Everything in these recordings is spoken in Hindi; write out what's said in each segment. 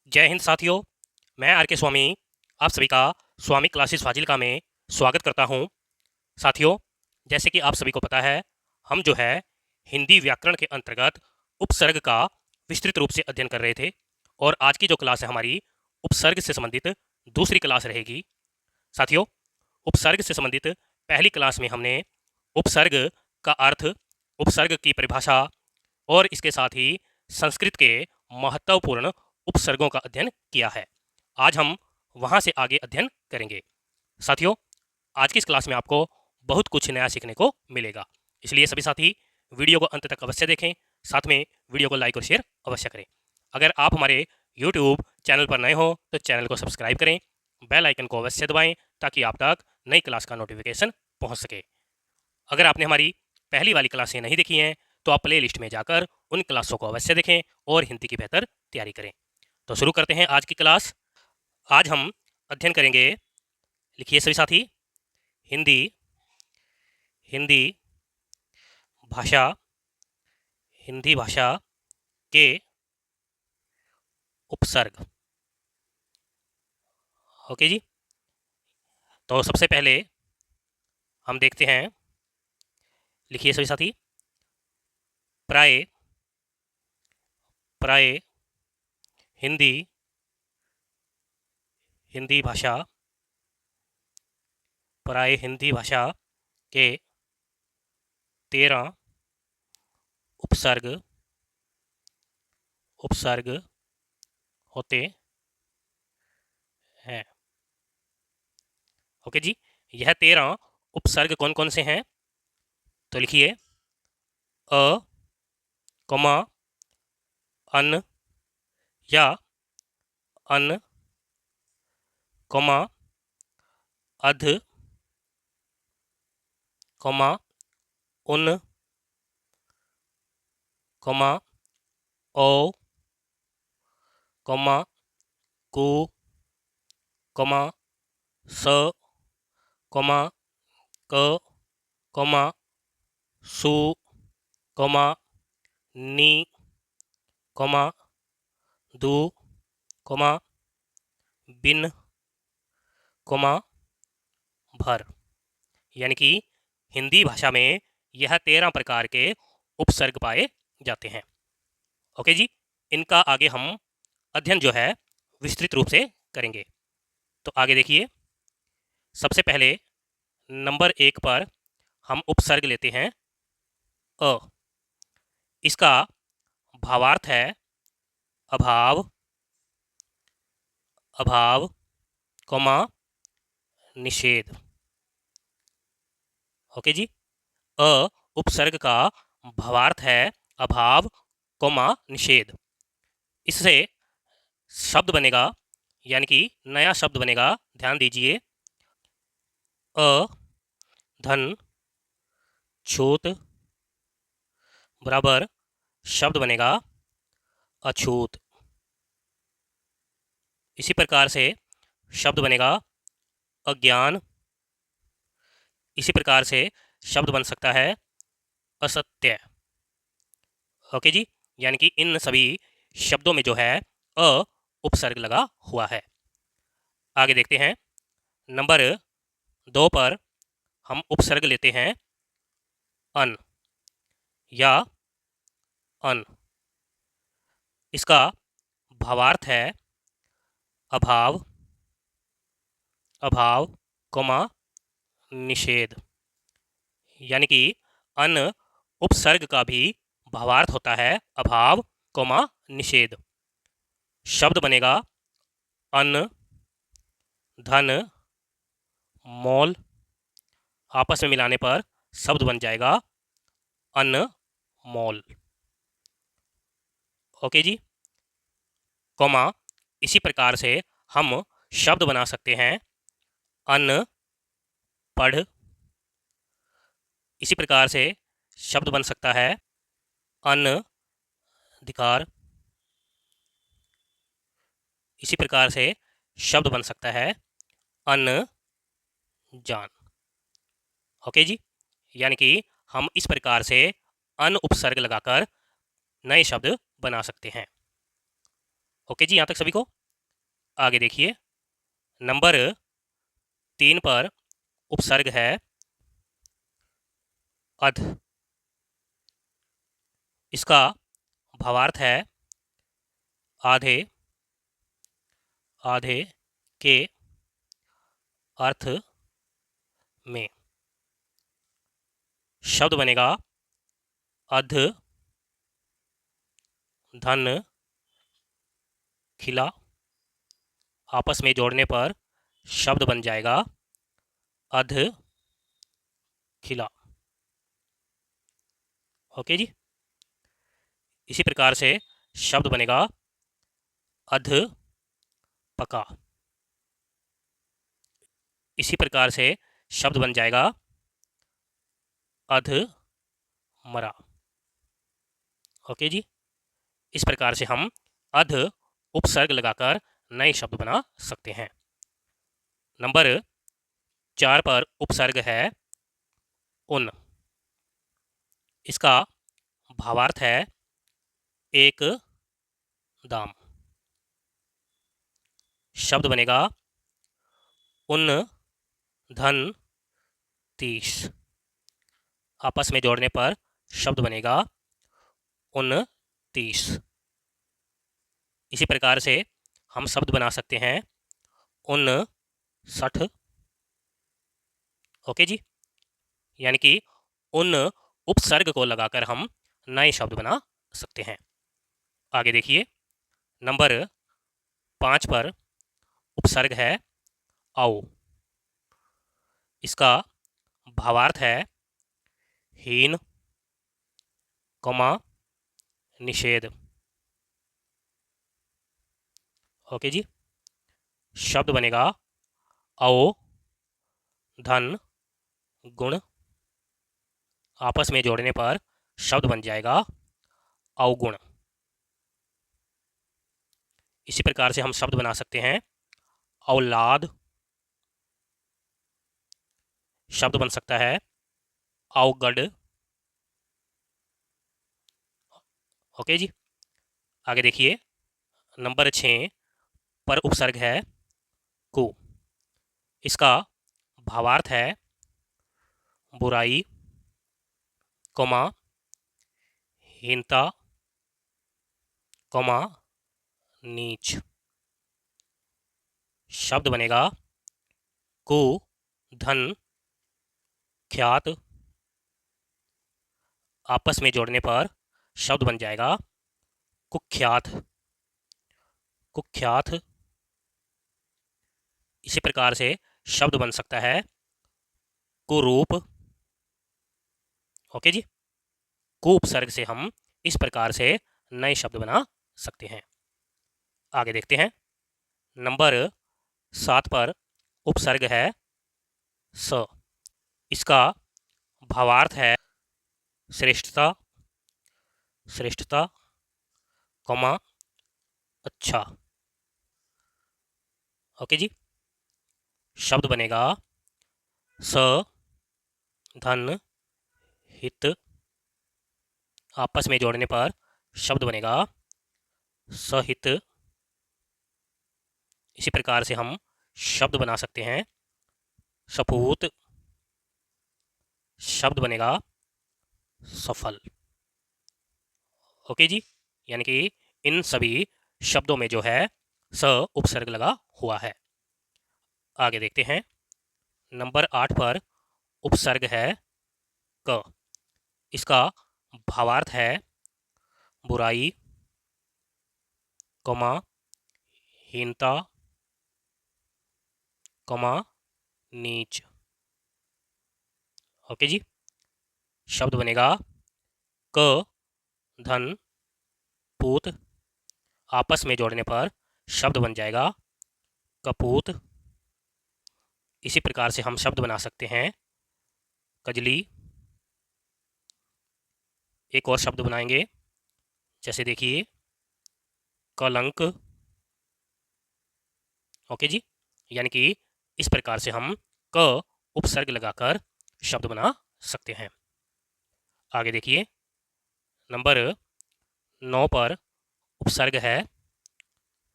जय हिंद साथियों। मैं आर के स्वामी आप सभी का स्वामी क्लासेस फाजिल्का में स्वागत करता हूं। साथियों, जैसे कि आप सभी को पता है, हम जो है हिंदी व्याकरण के अंतर्गत उपसर्ग का विस्तृत रूप से अध्ययन कर रहे थे और आज की जो क्लास है हमारी उपसर्ग से संबंधित दूसरी क्लास रहेगी। साथियों, उपसर्ग से संबंधित पहली क्लास में हमने उपसर्ग का अर्थ, उपसर्ग की परिभाषा और इसके साथ ही संस्कृत के महत्वपूर्ण उपसर्गों का अध्ययन किया है। आज हम वहां से आगे अध्ययन करेंगे। साथियों, आज की इस क्लास में आपको बहुत कुछ नया सीखने को मिलेगा, इसलिए सभी साथी वीडियो को अंत तक अवश्य देखें। साथ में वीडियो को लाइक और शेयर अवश्य करें। अगर आप हमारे यूट्यूब चैनल पर नए हो तो चैनल को सब्सक्राइब करें, बेल आइकन को अवश्य दबाएं ताकि आप तक नई क्लास का नोटिफिकेशन पहुंच सके। अगर आपने हमारी पहली वाली क्लासें नहीं देखी हैं तो आप प्ले लिस्ट में जाकर उन क्लासों को अवश्य देखें और हिंदी की बेहतर तैयारी करें। तो शुरू करते हैं आज की क्लास। आज हम अध्ययन करेंगे, लिखिए सभी साथी, हिंदी हिंदी भाषा, हिंदी भाषा के उपसर्ग। ओके जी। तो सबसे पहले हम देखते हैं, लिखिए सभी साथी, प्राय प्राय हिंदी हिंदी भाषा, प्राय हिंदी भाषा के 13 उपसर्ग उपसर्ग होते हैं। ओके जी। यह 13 उपसर्ग कौन कौन से हैं? तो लिखिए, अ, कमा, अन या अन, कमा, अध, कमा, उन, कमा, ओ, कमा, कु, कमा, स, कमा, क, कमा, सु, कमा, नी, कमा, दु, कमा, बिन, कमा, भर। यानी कि हिंदी भाषा में यह 13 प्रकार के उपसर्ग पाए जाते हैं। ओके जी। इनका आगे हम अध्ययन जो है विस्तृत रूप से करेंगे। तो आगे देखिए, सबसे पहले नंबर 1 पर हम उपसर्ग लेते हैं अ। इसका भावार्थ है अभाव, अभाव, कमा, निषेध। ओके जी। अ उपसर्ग का भावार्थ है अभाव, कमा, निषेध। इससे शब्द बनेगा, यानी कि नया शब्द बनेगा, ध्यान दीजिए, अ धन छूत बराबर शब्द बनेगा अछूत। इसी प्रकार से शब्द बनेगा अज्ञान। इसी प्रकार से शब्द बन सकता है असत्य। ओके जी। यानी कि इन सभी शब्दों में जो है अ उपसर्ग लगा हुआ है। आगे देखते हैं, नंबर 2 पर हम उपसर्ग लेते हैं अन या अन। इसका भावार्थ है अभाव, अभाव, कमा, निषेध। यानी कि अन उपसर्ग का भी भावार्थ होता है अभाव, कमा, निषेध। शब्द बनेगा अन धन मोल। आपस में मिलाने पर शब्द बन जाएगा अनमोल। ओके जी। कॉमा, इसी प्रकार से हम शब्द बना सकते हैं अनपढ़। इसी प्रकार से शब्द बन सकता है अनधिकार। इसी प्रकार से शब्द बन सकता है अनजान। ओके जी। यानी कि हम इस प्रकार से अन उपसर्ग लगाकर नए शब्द बना सकते हैं। ओके जी, यहाँ तक सभी को आगे देखिए, नंबर 3 पर उपसर्ग है अध। इसका भावार्थ है आधे, आधे के अर्थ में। शब्द बनेगा अध धन खिला। आपस में जोड़ने पर शब्द बन जाएगा अध खिला। ओके जी। इसी प्रकार से शब्द बनेगा अध पका। इसी प्रकार से शब्द बन जाएगा अध मरा। ओके जी। इस प्रकार से हम अध उपसर्ग लगाकर नए शब्द बना सकते हैं। नंबर 4 पर उपसर्ग है उन। इसका भावार्थ है एक दाम। शब्द बनेगा उन धन 30। आपस में जोड़ने पर शब्द बनेगा उन 30। इसी प्रकार से हम शब्द बना सकते हैं उन 60। ओके जी। यानी कि उन उपसर्ग को लगाकर हम नए शब्द बना सकते हैं। आगे देखिए, नंबर 5 पर उपसर्ग है आओ। इसका भावार्थ है हीन, कमा निषेध। ओके जी। शब्द बनेगा आओ धन गुण। आपस में जोड़ने पर शब्द बन जाएगा अवगुण। इसी प्रकार से हम शब्द बना सकते हैं औलाद। शब्द बन सकता है अवगढ़। ओके जी। आगे देखिए, नंबर 6 पर उपसर्ग है को। इसका भावार्थ है बुराई, कमा हीनता, कमा नीच। शब्द बनेगा कु धन ख्यात। आपस में जोड़ने पर शब्द बन जाएगा कुख्यात, कुख्यात। इसी प्रकार से शब्द बन सकता है कुरूप। ओके जी। कु उपसर्ग से हम इस प्रकार से नए शब्द बना सकते हैं। आगे देखते हैं, नंबर 7 पर उपसर्ग है स। इसका भावार्थ है श्रेष्ठता, श्रेष्ठता, कमा अच्छा। ओके जी। शब्द बनेगा स धन हित। आपस में जोड़ने पर शब्द बनेगा सहित। इसी प्रकार से हम शब्द बना सकते हैं सपूत। शब्द बनेगा सफल। ओके जी। यानी कि इन सभी शब्दों में जो है स उपसर्ग लगा हुआ है। आगे देखते हैं, नंबर 8 पर उपसर्ग है क। इसका भावार्थ है बुराई, कमा हीनता, कमा नीच। ओके जी। शब्द बनेगा क धन पूत। आपस में जोड़ने पर शब्द बन जाएगा कपूत। इसी प्रकार से हम शब्द बना सकते हैं कजली। एक और शब्द बनाएंगे, जैसे देखिए कलंक। ओके जी। यानी कि इस प्रकार से हम क उपसर्ग लगाकर शब्द बना सकते हैं। आगे देखिए, नंबर 9 पर उपसर्ग है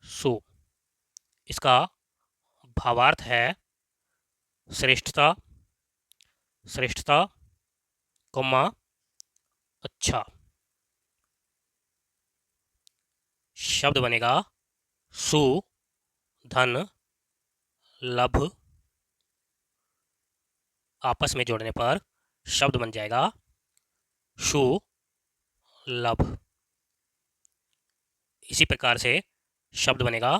सु। इसका भावार्थ है श्रेष्ठता, श्रेष्ठता, कौमा, अच्छा। शब्द बनेगा सु, धन, लभ। आपस में जोड़ने पर शब्द बन जाएगा शु, लभ। इसी प्रकार से शब्द बनेगा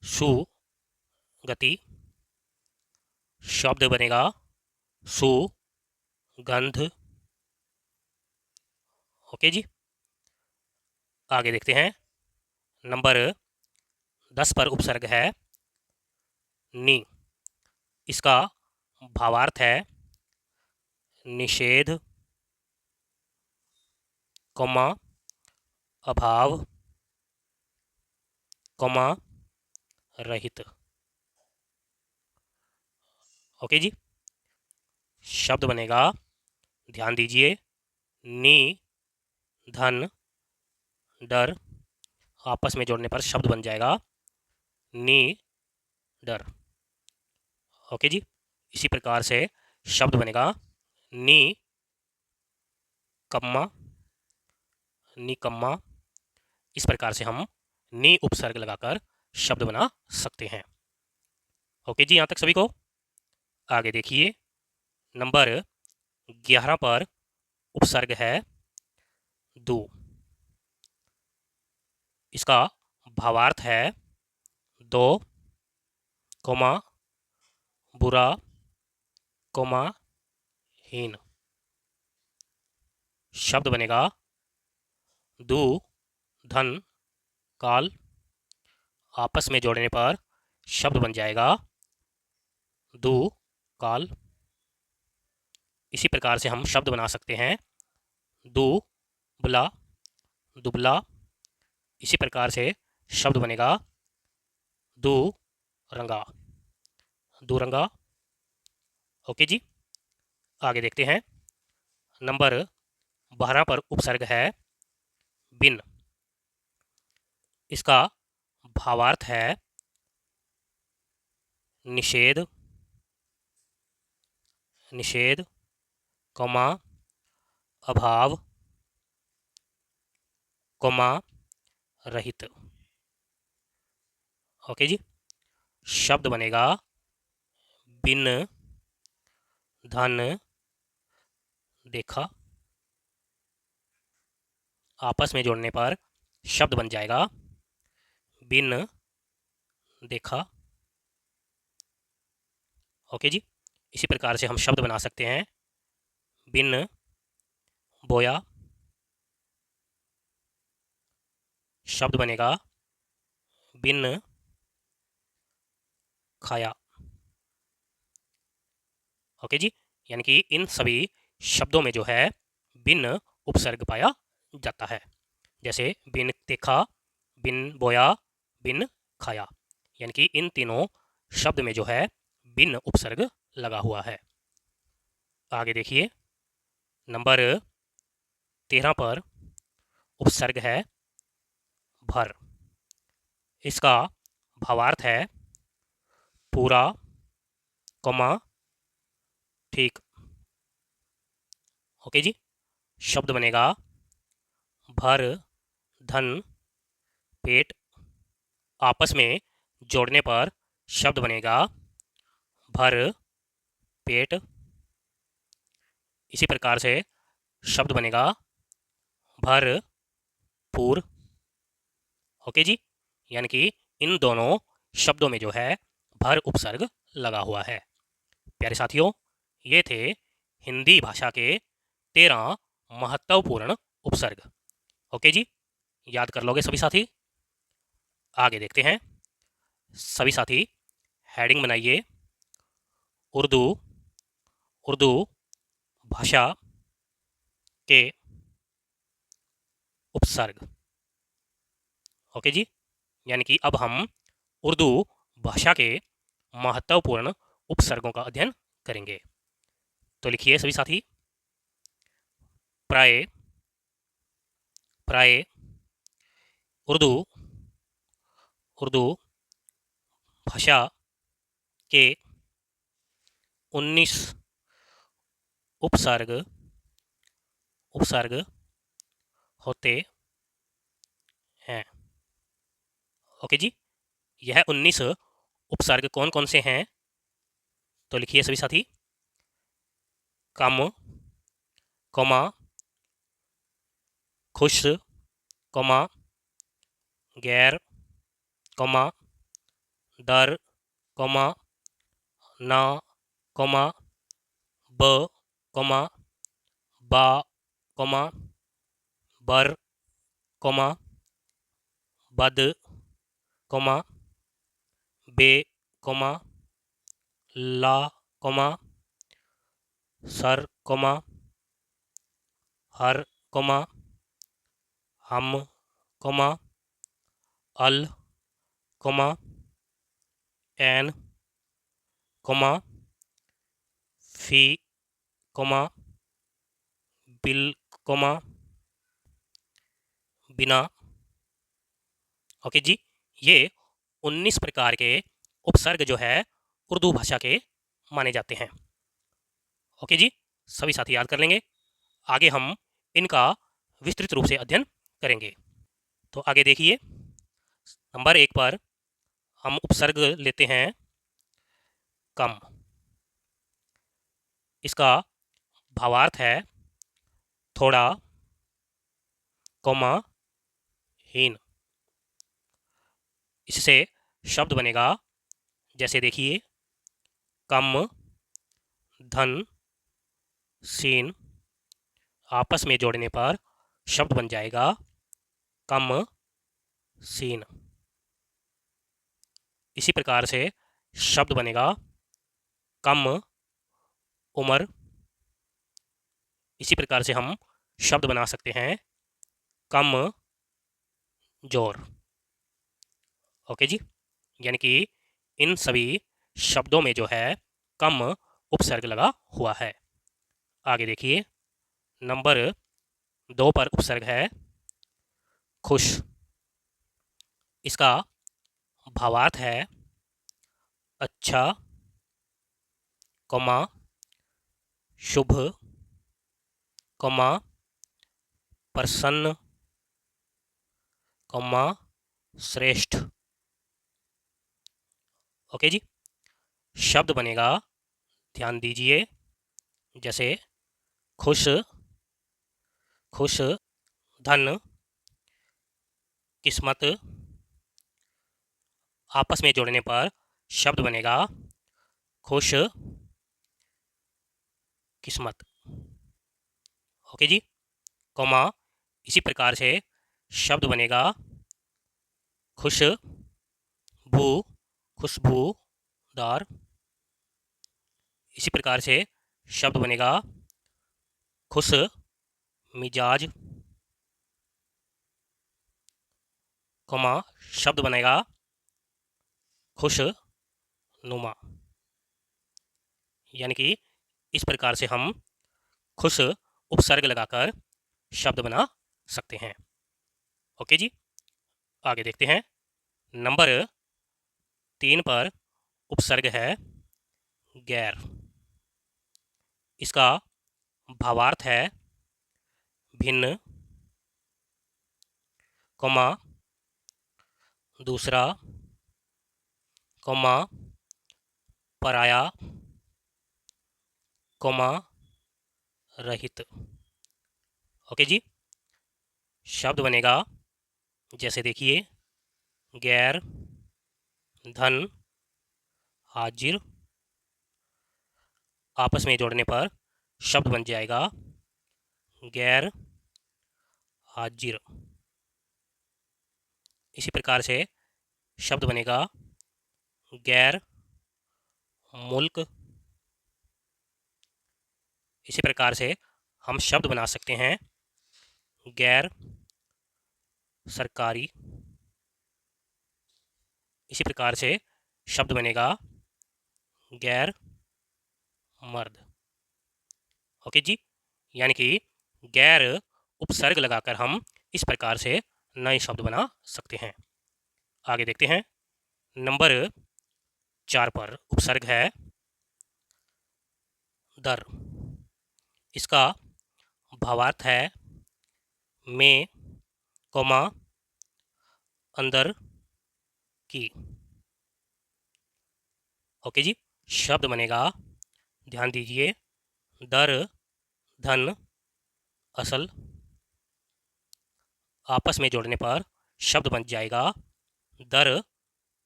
सु, गति। शब्द बनेगा सु, गंध। ओके जी, आगे देखते हैं। नंबर 10 पर उपसर्ग है नि। इसका भावार्थ है निषेध, कौमा, अभाव, कौमा, रहित। ओके जी, शब्द बनेगा, ध्यान दीजिए, नि, धन, डर। आपस में जोड़ने पर शब्द बन जाएगा नि, डर। ओके जी, इसी प्रकार से शब्द बनेगा नि, कम्मा, निकम्मा। इस प्रकार से हम नि उपसर्ग लगाकर शब्द बना सकते हैं। ओके जी, यहाँ तक सभी को। आगे देखिए, नंबर 11 पर उपसर्ग है दु। इसका भावार्थ है दो, कौमा, बुरा, कौमा, हीन। शब्द बनेगा दु, धन, काल। आपस में जोड़ने पर शब्द बन जाएगा दु, काल। इसी प्रकार से हम शब्द बना सकते हैं दु, बुला, दुबला। इसी प्रकार से शब्द बनेगा दु, रंगा, दुरंगा। ओके जी, आगे देखते हैं। नंबर 12 पर उपसर्ग है बिन। इसका भावार्थ है निषेध, निषेध, कौमा, अभाव, कौमा, रहित। ओके जी, शब्द बनेगा बिन, धन, देखा। आपस में जोड़ने पर शब्द बन जाएगा बिन, देखा। ओके जी, इसी प्रकार से हम शब्द बना सकते हैं बिन, बोया। शब्द बनेगा बिन, खाया। ओके जी, यानी कि इन सभी शब्दों में जो है बिन उपसर्ग पाया जाता है। जैसे बिन देखा, बिन बोया, बिन खाया। यानी कि इन तीनों शब्द में जो है बिन उपसर्ग लगा हुआ है। आगे देखिए, नंबर 13 पर उपसर्ग है भर। इसका भावार्थ है पूरा, कौमा, ठीक। ओके जी, शब्द बनेगा भर, धन, पेट। आपस में जोड़ने पर शब्द बनेगा भर, पेट। इसी प्रकार से शब्द बनेगा भर, पूर। ओके जी, यानी कि इन दोनों शब्दों में जो है भर उपसर्ग लगा हुआ है। प्यारे साथियों, ये थे हिंदी भाषा के 13 महत्वपूर्ण उपसर्ग। ओके जी, याद कर लोगे सभी साथी। आगे देखते हैं। सभी साथी हेडिंग बनाइए, उर्दू, उर्दू भाषा के उपसर्ग। ओके जी, यानी कि अब हम उर्दू भाषा के महत्वपूर्ण उपसर्गों का अध्ययन करेंगे। तो लिखिए सभी साथी, प्राय, प्राय, उर्दू, उर्दू भाषा के 19 उपसर्ग होते हैं। ओके जी, यह 19 उपसर्ग कौन कौन से हैं? तो लिखिए सभी साथी। कम, कौमा, खुश, कौमा, गैर, कौमा, दर, कौमा, ना, कौमा, ब, कौमा, बा, कौमा, बर, कौमा, बद, कौमा, बे, कौमा, ला, कौमा, सर, कौमा, हर, कौमा, हम, कौमा, अल, कौमा, एन, कौमा, फी, कौमा, बिल, कौमा, बिना। ओके जी, ये 19 प्रकार के उपसर्ग जो है उर्दू भाषा के माने जाते हैं। ओके जी, सभी साथी याद कर लेंगे। आगे हम इनका विस्तृत रूप से अध्ययन करेंगे। तो आगे देखिए, नंबर 1 पर हम उपसर्ग लेते हैं कम। इसका भावार्थ है थोड़ा, कौमा, हीन। इससे शब्द बनेगा, जैसे देखिए, कम, धन, सीन। आपस में जोड़ने पर शब्द बन जाएगा कम सीन। इसी प्रकार से शब्द बनेगा कम उम्र। इसी प्रकार से हम शब्द बना सकते हैं कम जोर। ओके जी, यानी कि इन सभी शब्दों में जो है कम उपसर्ग लगा हुआ है। आगे देखिए, नंबर 2 पर उपसर्ग है खुश। इसका भावार्थ है अच्छा, कौमा, शुभ, कौमा, प्रसन्न, कौमा, श्रेष्ठ। ओके जी, शब्द बनेगा, ध्यान दीजिए, जैसे खुश, खुश, धन, किस्मत। आपस में जोड़ने पर शब्द बनेगा खुश किस्मत। ओके जी, कौमा, इसी प्रकार से शब्द बनेगा खुश भू, खुशबूदार। इसी प्रकार से शब्द बनेगा खुश मिजाज, कौमा, शब्द बनेगा खुश नुमा। यानी कि इस प्रकार से हम खुश उपसर्ग लगाकर शब्द बना सकते हैं। ओके जी, आगे देखते हैं। नंबर 3 पर उपसर्ग है गैर। इसका भावार्थ है भिन्न, कौमा, दूसरा, कौमा, पराया, कौमा, रहित। ओके जी, शब्द बनेगा, जैसे देखिए, गैर, धन, हाजिर। आपस में जोड़ने पर शब्द बन जाएगा गैर हाजिर। इसी प्रकार से शब्द बनेगा गैर मुल्क। इसी प्रकार से हम शब्द बना सकते हैं गैर सरकारी। इसी प्रकार से शब्द बनेगा गैर मर्द। ओके जी, यानी कि गैर उपसर्ग लगाकर हम इस प्रकार से नए शब्द बना सकते हैं। आगे देखते हैं। नंबर 4 पर उपसर्ग है दर। इसका भावार्थ है में, कोमा, अंदर की। ओके जी। शब्द बनेगा, ध्यान दीजिए, दर, धन, असल। आपस में जोड़ने पर शब्द बन जाएगा दर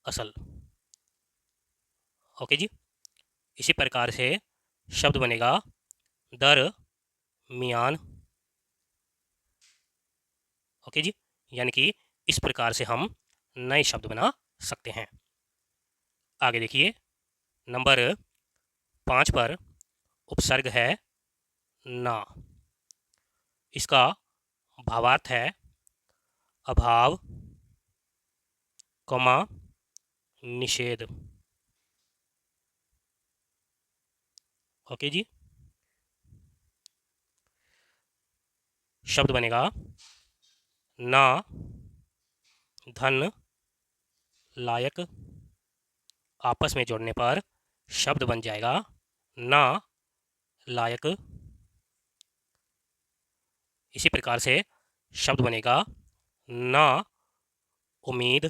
असल। ओके जी। इसी प्रकार से शब्द बनेगा दर मियान। ओके जी। यानी कि इस प्रकार से हम नए शब्द बना सकते हैं। आगे देखिए, नंबर 5 पर उपसर्ग है ना। इसका भावार्थ है अभाव, कोमा, निषेध। ओके जी। शब्द बनेगा ना, धन, लायक। आपस में जोड़ने पर शब्द बन जाएगा ना लायक। इसी प्रकार से शब्द बनेगा ना उम्मीद।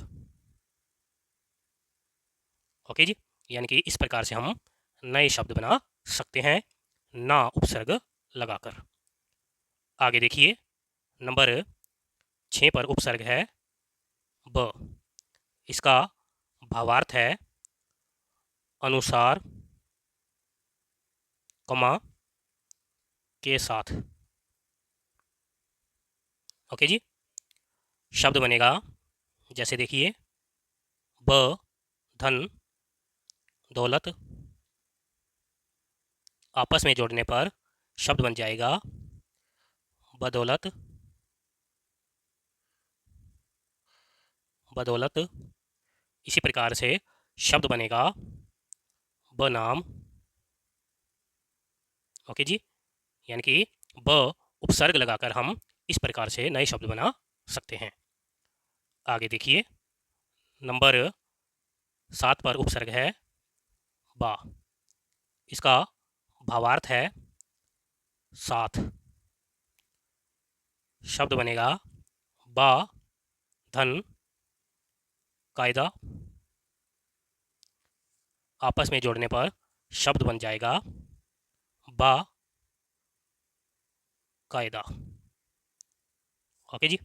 ओके जी। यानी कि इस प्रकार से हम नए शब्द बना सकते हैं ना उपसर्ग लगाकर। आगे देखिए, नंबर 6 पर उपसर्ग है ब। इसका भावार्थ है अनुसार, कमा, के साथ। ओके जी। शब्द बनेगा, जैसे देखिए, ब, धन, दौलत। आपस में जोड़ने पर शब्द बन जाएगा बदौलत, बदौलत। इसी प्रकार से शब्द बनेगा बनाम। ओके जी। यानी कि ब उपसर्ग लगाकर हम इस प्रकार से नए शब्द बना सकते हैं। आगे देखिए, नंबर 7 पर उपसर्ग है बा। इसका भावार्थ है साथ। शब्द बनेगा बा, धन, कायदा। आपस में जोड़ने पर शब्द बन जाएगा बा कायदा। ओके जी।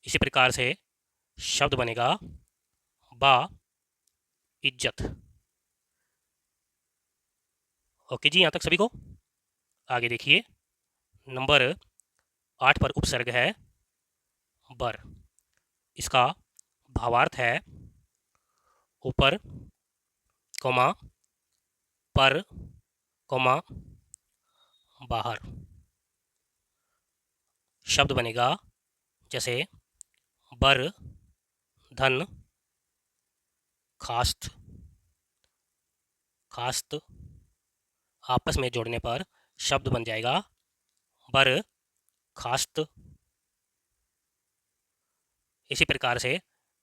इसी प्रकार से शब्द बनेगा बा इज्जत। ओके जी, यहाँ तक सभी को। आगे देखिए, नंबर 8 पर उपसर्ग है बर। इसका भावार्थ है ऊपर, कोमा, पर, कोमा, बाहर। शब्द बनेगा, जैसे बर, धन, खास्त, खास्त। आपस में जोड़ने पर शब्द बन जाएगा बर खास्त। इसी प्रकार से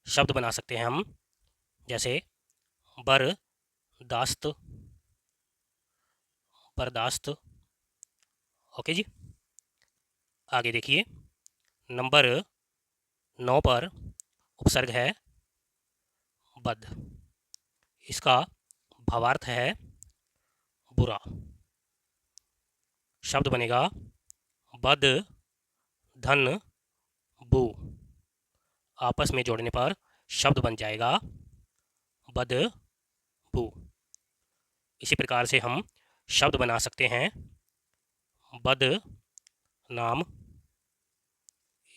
शब्द बना सकते हैं हम, जैसे बर दास्त, बर्दाश्त। ओके जी। आगे देखिए, नंबर 9 पर उपसर्ग है बद। इसका भावार्थ है बुरा। शब्द बनेगा बद, धन, बू। आपस में जोड़ने पर शब्द बन जाएगा बद बू। इसी प्रकार से हम शब्द बना सकते हैं बद नाम।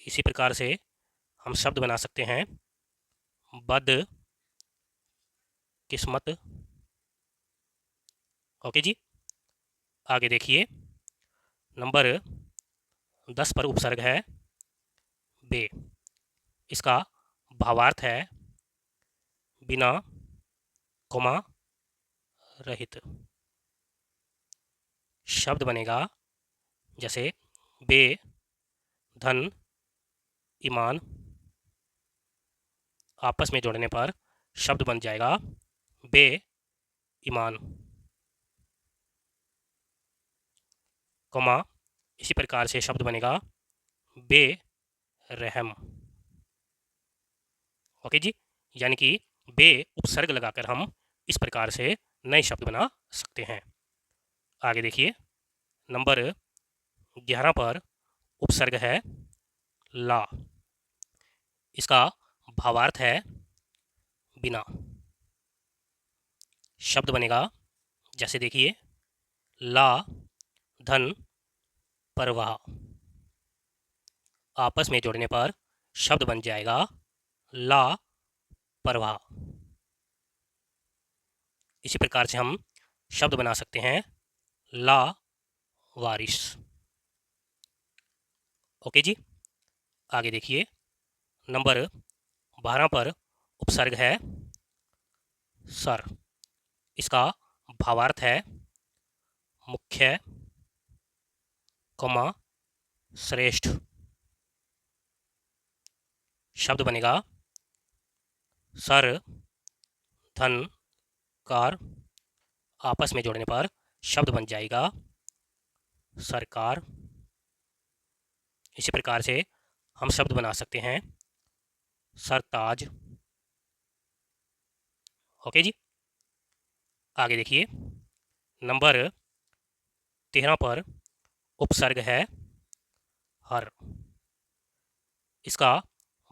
इसी प्रकार से हम शब्द बना सकते हैं बद किस्मत। ओके जी। आगे देखिए, नंबर 10 पर उपसर्ग है बे। इसका भावार्थ है बिना, कोमा, रहित। शब्द बनेगा, जैसे बे, धन, ईमान। आपस में जोड़ने पर शब्द बन जाएगा बे ईमान, कॉमा इसी प्रकार से शब्द बनेगा बेरहम। ओके जी, यानी कि बे उपसर्ग लगाकर हम इस प्रकार से नए शब्द बना सकते हैं। आगे देखिए, नंबर 11 पर उपसर्ग है ला। इसका भावार्थ है बिना। शब्द बनेगा जैसे देखिए, ला धन परवाह। आपस में जोड़ने पर शब्द बन जाएगा ला परवाह। इसी प्रकार से हम शब्द बना सकते हैं ला वारिस। ओके जी, आगे देखिए, नंबर 12 पर उपसर्ग है सर। इसका भावार्थ है मुख्य, कॉमा श्रेष्ठ। शब्द बनेगा सर धन कार। आपस में जोड़ने पर शब्द बन जाएगा सरकार। इसी प्रकार से हम शब्द बना सकते हैं सरताज। ओके जी, आगे देखिए, नंबर 13 पर उपसर्ग है हर। इसका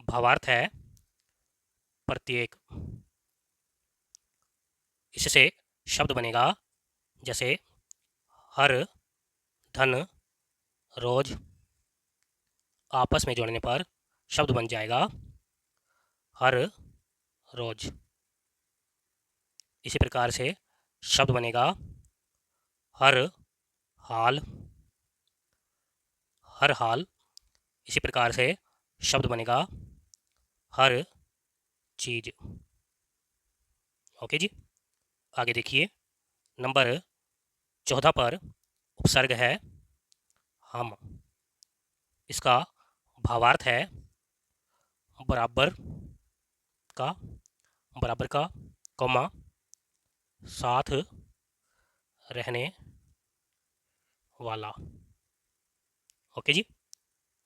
भावार्थ है प्रत्येक। इससे शब्द बनेगा जैसे हर धन रोज। आपस में जोड़ने पर शब्द बन जाएगा हर रोज। इसी प्रकार से शब्द बनेगा हर हाल, हर हाल। इसी प्रकार से शब्द बनेगा हर चीज। ओके जी, आगे देखिए, नंबर 14 पर उपसर्ग है हम। इसका भावार्थ है बराबर का, बराबर का, कॉमा साथ रहने वाला। ओके जी,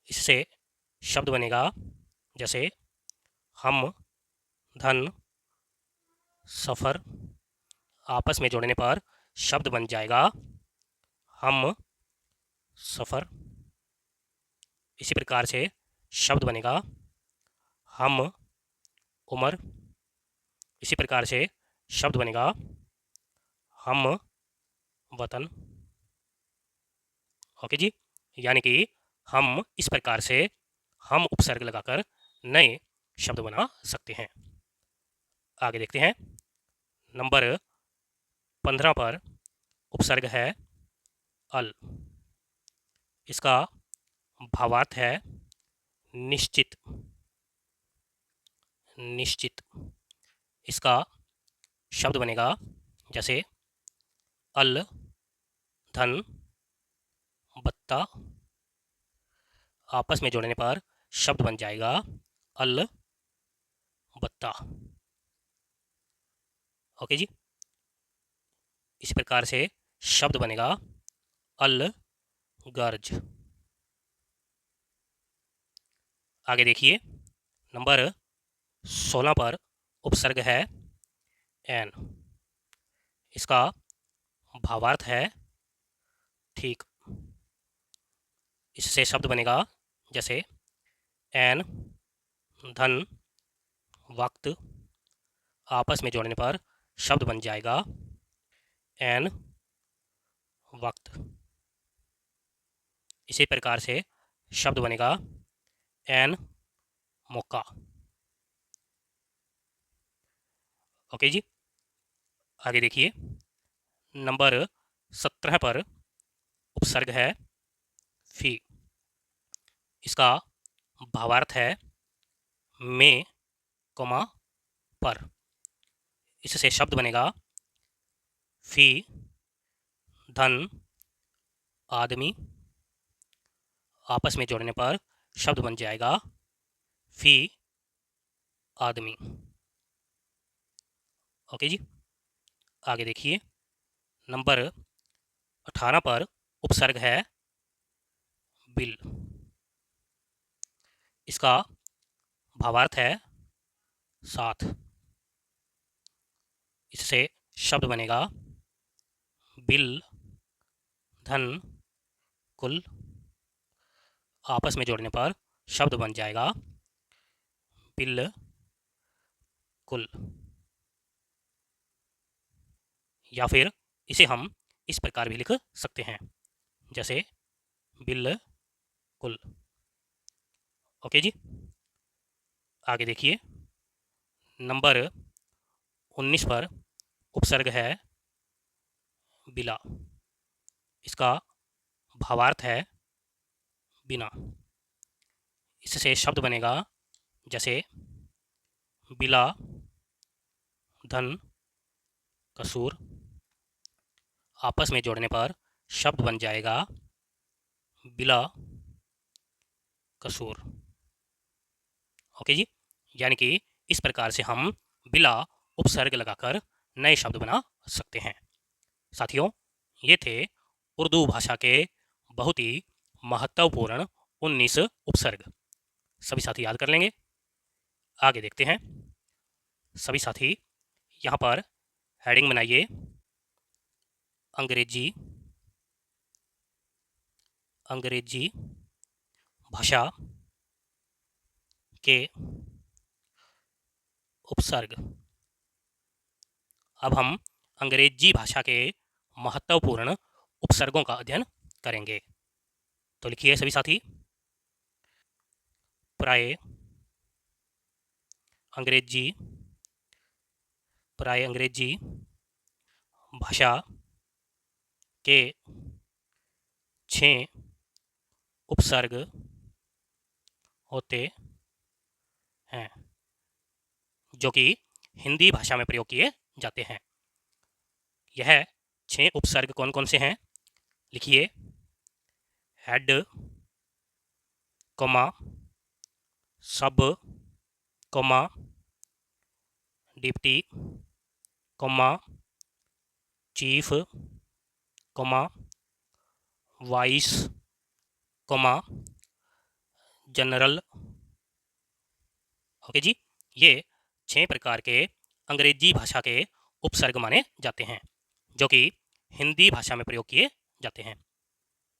इससे शब्द बनेगा जैसे हम धन सफ़र। आपस में जोड़ने पर शब्द बन जाएगा हम सफ़र। इसी प्रकार से शब्द बनेगा हम उम्र। इसी प्रकार से शब्द बनेगा हम वतन। ओके जी, यानी कि हम इस प्रकार से हम उपसर्ग लगाकर नए शब्द बना सकते हैं। आगे देखते हैं, नंबर 15 पर उपसर्ग है अल। इसका भावार्थ है निश्चित, निश्चित। इसका शब्द बनेगा जैसे अल धन बत्ता। आपस में जोड़ने पर शब्द बन जाएगा अल बत्ता। ओके जी, इस प्रकार से शब्द बनेगा अल गर्ज। आगे देखिए, नंबर 16 पर उपसर्ग है एन। इसका भावार्थ है ठीक। इससे शब्द बनेगा जैसे एन धन वक्त। आपस में जोड़ने पर शब्द बन जाएगा एन वक्त। इसी प्रकार से शब्द बनेगा एन मौका। ओके जी, आगे देखिए, नंबर 17 पर उपसर्ग है फी। इसका भावार्थ है में, कॉमा पर। इससे शब्द बनेगा फी धन आदमी। आपस में जोड़ने पर शब्द बन जाएगा फी आदमी। ओके जी, आगे देखिए, नंबर 18 पर उपसर्ग है बिल। इसका भावार्थ है साथ। इससे शब्द बनेगा बिल धन कुल। आपस में जोड़ने पर शब्द बन जाएगा बिल कुल। या फिर इसे हम इस प्रकार भी लिख सकते हैं, जैसे बिल कुल। ओके जी। आगे देखिए, नंबर 19 पर उपसर्ग है बिला। इसका भावार्थ है बिना। इससे शब्द बनेगा जैसे बिला धन कसूर। आपस में जोड़ने पर शब्द बन जाएगा बिला कसूर। ओके जी। यानी कि इस प्रकार से हम बिला उपसर्ग लगाकर नए शब्द बना सकते हैं। साथियों, ये थे उर्दू भाषा के बहुत ही महत्वपूर्ण 19 उपसर्ग। सभी साथी याद कर लेंगे। आगे देखते हैं। सभी साथी यहाँ पर हेडिंग बनाइए, अंग्रेजी भाषा के उपसर्ग। अब हम अंग्रेजी भाषा के महत्वपूर्ण उपसर्गों का अध्ययन करेंगे। तो लिखिए सभी साथी, प्राय अंग्रेजी भाषा के 6 उपसर्ग होते हैं जो कि हिंदी भाषा में प्रयोग किए जाते हैं। यह 6 उपसर्ग कौन कौन से हैं? लिखिए, head, comma, sub, comma, deputy, comma, chief, comma, vice, comma, general. Okay जी। ये 6 प्रकार के अंग्रेजी भाषा के उपसर्ग माने जाते हैं जो कि हिंदी भाषा में प्रयोग किए जाते हैं।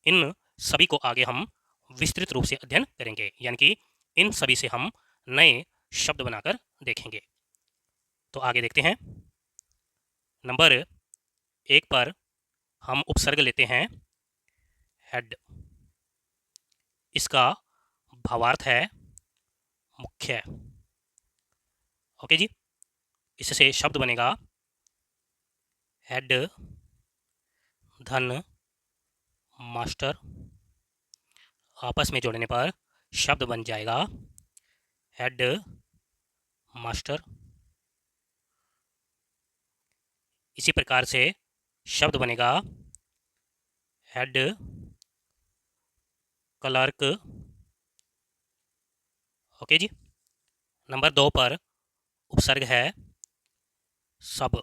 इन सभी को आगे हम विस्तृत रूप से अध्ययन करेंगे, यानी कि इन सभी से हम नए शब्द बनाकर देखेंगे। तो आगे देखते हैं। नंबर 1 पर हम उपसर्ग लेते हैं हेड। इसका भावार्थ है मुख्य। ओके जी। इससे शब्द बनेगा हेड धन मास्टर। आपस में जोड़ने पर शब्द बन जाएगा हेड मास्टर। इसी प्रकार से शब्द बनेगा हेड क्लर्क। ओके जी। नंबर 2 पर उपसर्ग है सब।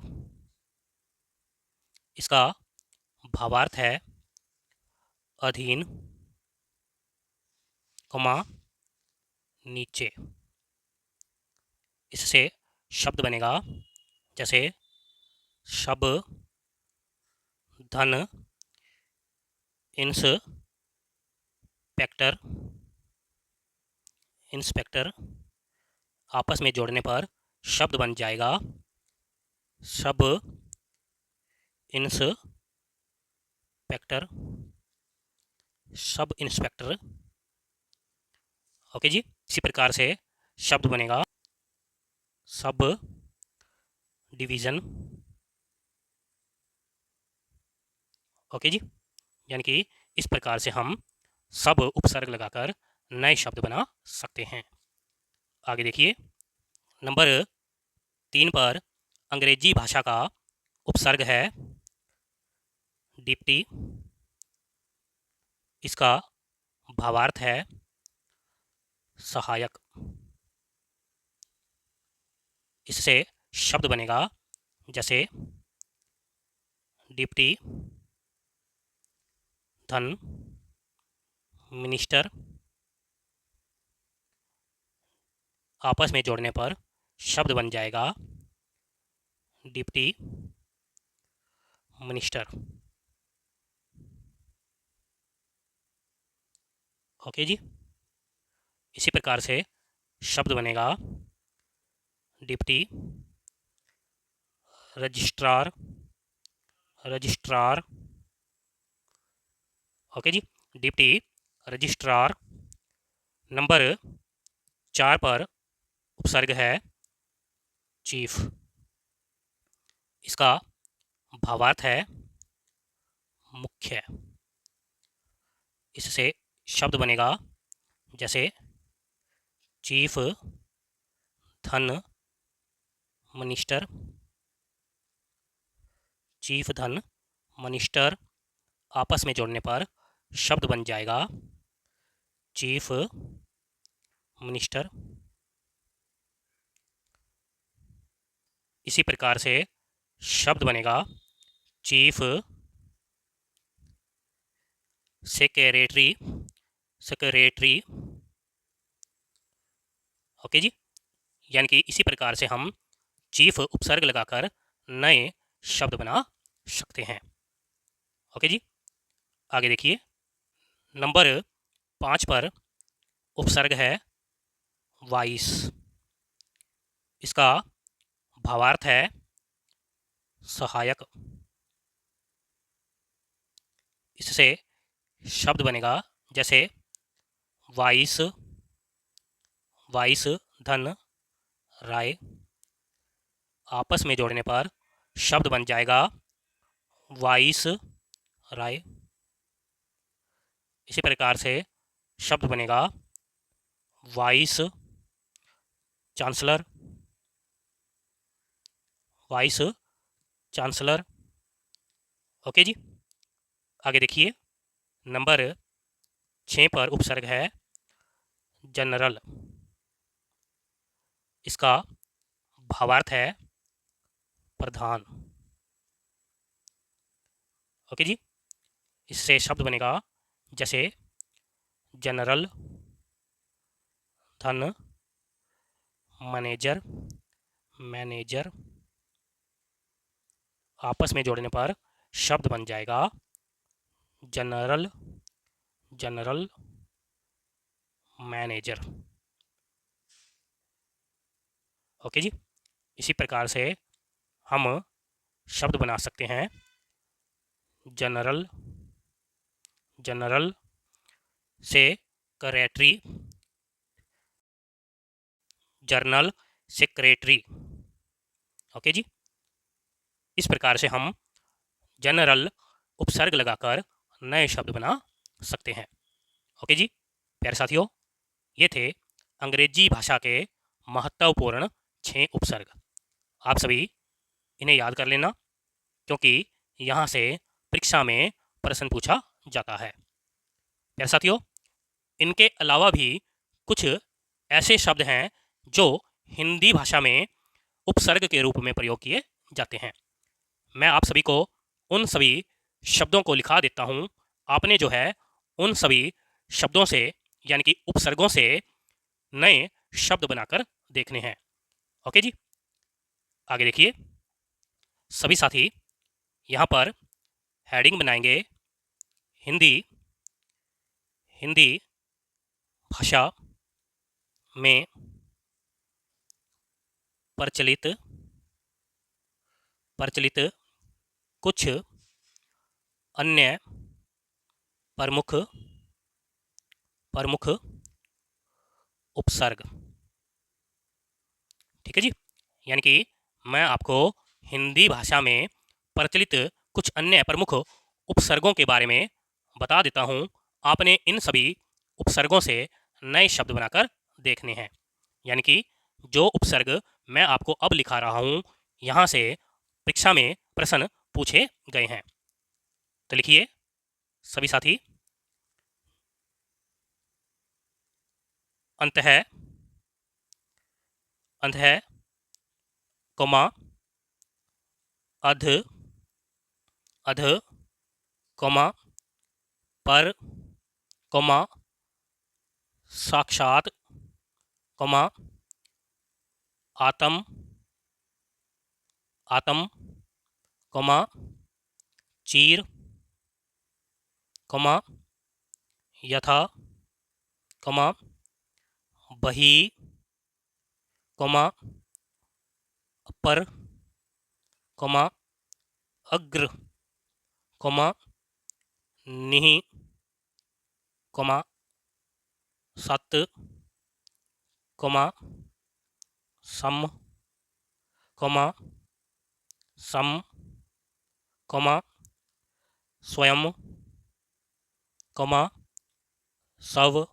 इसका भावार्थ है अधीन, कोमा नीचे। इससे शब्द बनेगा जैसे सब धन इंस्पेक्टर। आपस में जोड़ने पर शब्द बन जाएगा सब इंस्पेक्टर। ओके जी। इसी प्रकार से शब्द बनेगा सब डिवीज़न। ओके जी। यानी कि इस प्रकार से हम सब उपसर्ग लगाकर नए शब्द बना सकते हैं। आगे देखिए, नंबर 3 पर अंग्रेजी भाषा का उपसर्ग है डिप्टी। इसका भावार्थ है सहायक। इससे शब्द बनेगा जैसे डिप्टी, धन, मिनिस्टर, आपस में जोड़ने पर शब्द बन जाएगा डिप्टी मिनिस्टर। ओके जी, इसी प्रकार से शब्द बनेगा डिप्टी रजिस्ट्रार, रजिस्ट्रार। ओके जी, डिप्टी रजिस्ट्रार। नंबर 4 पर उपसर्ग है चीफ। इसका भावार्थ है मुख्य। इससे शब्द बनेगा जैसे चीफ, धन, मिनिस्टर, चीफ, धन, मिनिस्टर। आपस में जोड़ने पर शब्द बन जाएगा चीफ मिनिस्टर। इसी प्रकार से शब्द बनेगा चीफ सेक्रेटरी, सेक्रेटरी। ओके जी, यानी कि इसी प्रकार से हम चीफ उपसर्ग लगाकर नए शब्द बना सकते हैं। ओके जी, आगे देखिए। नंबर 5 पर उपसर्ग है वाइस। इसका भावार्थ है सहायक। इससे शब्द बनेगा जैसे वाइस, वाइस, धन, राय। आपस में जोड़ने पर शब्द बन जाएगा वाइस राय। इसी प्रकार से शब्द बनेगा vice chancellor, vice chancellor. Okay जी, आगे देखिए। नंबर 6 पर उपसर्ग है जनरल। इसका भावार्थ है प्रधान। ओके जी, इससे शब्द बनेगा जैसे जनरल, धन, मैनेजर, मैनेजर। आपस में जोड़ने पर शब्द बन जाएगा जनरल, जनरल, मैनेजर। ओके जी, इसी प्रकार से हम शब्द बना सकते हैं general, general secretary, journal secretary. Okay जी, इस प्रकार से हम जनरल उपसर्ग लगाकर नए शब्द बना सकते हैं। ओके जी, प्यारे साथियों, ये थे अंग्रेजी भाषा के महत्वपूर्ण 6 उपसर्ग। आप सभी इन्हें याद कर लेना, क्योंकि यहाँ से परीक्षा में प्रश्न पूछा जाता है। प्यारे साथियों, इनके अलावा भी कुछ ऐसे शब्द हैं जो हिंदी भाषा में उपसर्ग के रूप में प्रयोग किए जाते हैं। मैं आप सभी को उन सभी शब्दों को लिखा देता हूँ। आपने जो है उन सभी शब्दों से, यानी कि उपसर्गों से नए शब्द बनाकर देखने हैं। ओके जी, आगे देखिए। सभी साथी यहाँ पर हेडिंग बनाएंगे हिंदी, हिंदी भाषा में प्रचलित, प्रचलित कुछ अन्य प्रमुख, प्रमुख उपसर्ग। ठीक है जी, यानी कि मैं आपको हिंदी भाषा में प्रचलित कुछ अन्य प्रमुख उपसर्गों के बारे में बता देता हूँ। आपने इन सभी उपसर्गों से नए शब्द बनाकर देखने हैं। यानी कि जो उपसर्ग मैं आपको अब लिखा रहा हूँ, यहाँ से परीक्षा में प्रश्न पूछे गए हैं। तो लिखिए सभी साथी। अंत है, अंत है, कोमा, अध, अध, कौमा, पर, कौमा, साक्षात, कौमा, आत्म, आत्म, कौमा, चीर, कौमा, यथा, कौमा, बही, कौमा, पर, कौमा, अग्र, कौमा, निहि, कौमा, सत, कौमा, सम, कौमा, सम, कौमा, स्वयं, कौमा, सव,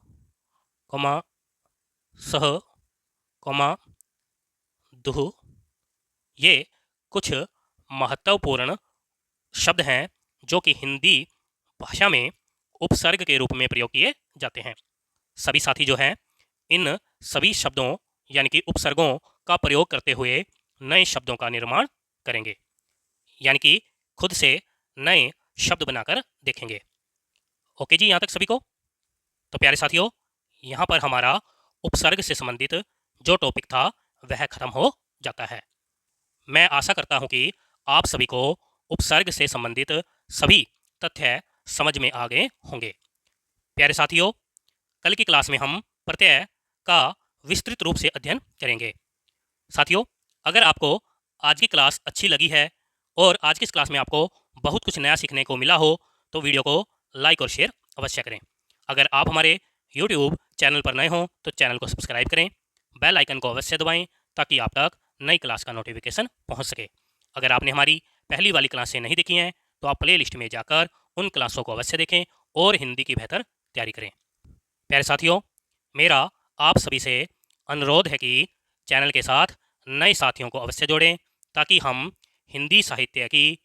कौमा, सह, कौमा, दुह। ये कुछ महत्वपूर्ण शब्द हैं जो कि हिंदी भाषा में उपसर्ग के रूप में प्रयोग किए जाते हैं। सभी साथी जो हैं इन सभी शब्दों यानी कि उपसर्गों का प्रयोग करते हुए नए शब्दों का निर्माण करेंगे, यानी कि खुद से नए शब्द बनाकर देखेंगे। ओके जी, यहाँ तक सभी को? तो प्यारे साथियों, यहाँ पर हमारा उपसर्ग से संबंधित जो टॉपिक था वह खत्म हो जाता है। मैं आशा करता हूँ कि आप सभी को उपसर्ग से संबंधित सभी तथ्य समझ में आ गए होंगे। प्यारे साथियों, कल की क्लास में हम प्रत्यय का विस्तृत रूप से अध्ययन करेंगे। साथियों, अगर आपको आज की क्लास अच्छी लगी है और आज की इस क्लास में आपको बहुत कुछ नया सीखने को मिला हो तो वीडियो को लाइक और शेयर अवश्य करें। अगर आप हमारे YouTube चैनल पर नए हों तो चैनल को सब्सक्राइब करें, बेल आइकन को अवश्य दबाएं ताकि आप तक नई क्लास का नोटिफिकेशन पहुंच सके। अगर आपने हमारी पहली वाली क्लासें नहीं देखी हैं तो आप प्ले लिस्ट में जाकर उन क्लासों को अवश्य देखें और हिंदी की बेहतर तैयारी करें। प्यारे साथियों, मेरा आप सभी से अनुरोध है कि चैनल के साथ नए साथियों को अवश्य जोड़ें ताकि हम हिंदी साहित्य की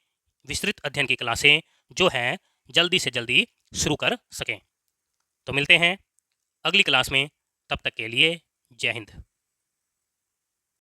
विस्तृत अध्ययन की क्लासें जो हैं जल्दी से जल्दी शुरू कर सकें। तो मिलते हैं अगली क्लास में, तब तक के लिए जय हिंद।